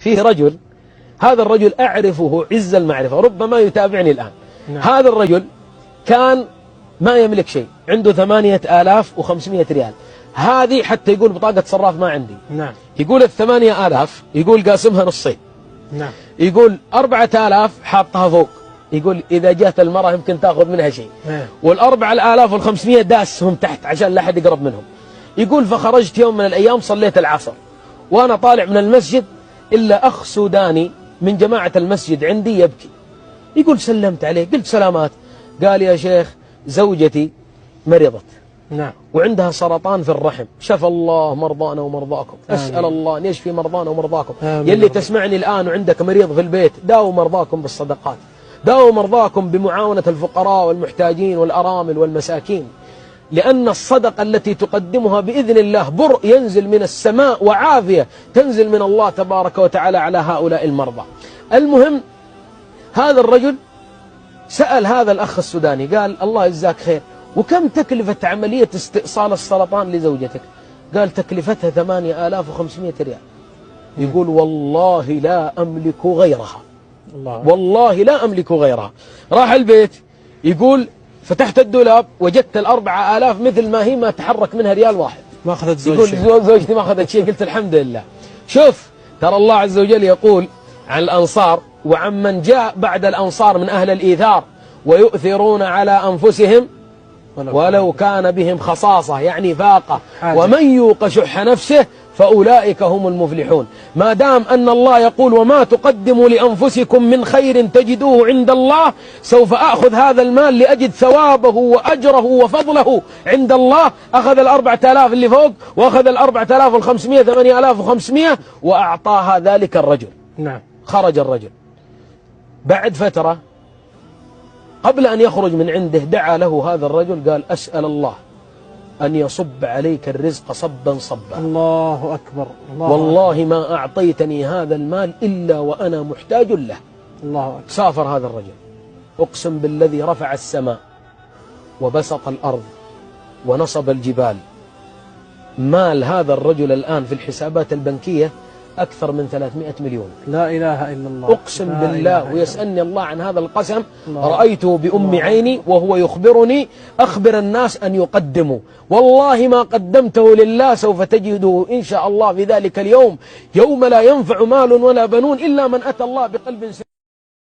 فيه رجل، هذا الرجل أعرفه عز المعرفة، ربما يتابعني الآن. هذا الرجل كان ما يملك شيء، عنده 8500 ريال. هذه حتى يقول بطاقة صراف ما عندي. يقول 8000 يقول قاسمها نصين. يقول 4000 حاطها فوق، يقول إذا جات المرأة يمكن تأخذ منها شيء. وال4500 داسهم تحت عشان لا أحد يقرب منهم. يقول فخرجت يوم من الأيام صليت العصر وأنا طالع من المسجد إلا أخ سوداني من جماعة المسجد عندي يبكي. يقول سلمت عليه قلت سلامات. قال يا شيخ زوجتي مرضت وعندها سرطان في الرحم، شفى الله مرضانا ومرضاكم. أسأل الله أن يشفي مرضانا ومرضاكم. يلي تسمعني الآن وعندك مريض في البيت، داووا مرضاكم بالصدقات، داووا مرضاكم بمعاونة الفقراء والمحتاجين والأرامل والمساكين، لأن الصدقة التي تقدمها بإذن الله برء ينزل من السماء وعافية تنزل من الله تبارك وتعالى على هؤلاء المرضى. المهم هذا الرجل سأل هذا الأخ السوداني قال الله يجزاك خير، وكم تكلفة عملية استئصال السرطان لزوجتك؟ قال تكلفتها 8500 ريال. يقول والله لا أملك غيرها، والله لا أملك غيرها. راح البيت يقول فتحت الدولاب وجدت 4000 مثل ما هي، ما تحرك منها ريال واحد. ما أخذت زوجتي. يقول زوجتي ما أخذت شيء. قلت الحمد لله. شوف ترى الله عز وجل يقول عن الأنصار وعمن جاء بعد الأنصار من أهل الإيثار ويؤثرون على أنفسهم ولو كان بهم خصاصة، يعني فاقة، ومن يوق شح نفسه فأولئك هم المفلحون. ما دام أن الله يقول وما تقدموا لأنفسكم من خير تجدوه عند الله، سوف أخذ هذا المال لأجد ثوابه وأجره وفضله عند الله. أخذ 4000 اللي فوق وأخذ 4500 8500 وأعطاها ذلك الرجل. خرج الرجل بعد فترة، قبل أن يخرج من عنده دعا له هذا الرجل قال أسأل الله أن يصب عليك الرزق صبا صبا. الله أكبر. والله ما أعطيتني هذا المال إلا وأنا محتاج له. الله أكبر. سافر هذا الرجل، أقسم بالذي رفع السماء وبسط الأرض ونصب الجبال، مال هذا الرجل الآن في الحسابات البنكية أكثر من 300 مليون. لا إله إلا الله. أقسم بالله، ويسألني الله عن هذا القسم. رأيته بأم عيني وهو يخبرني أخبر الناس أن يقدموا، والله ما قدمته لله سوف تجده إن شاء الله في ذلك اليوم، يوم لا ينفع مال ولا بنون إلا من أتى الله بقلب سليم.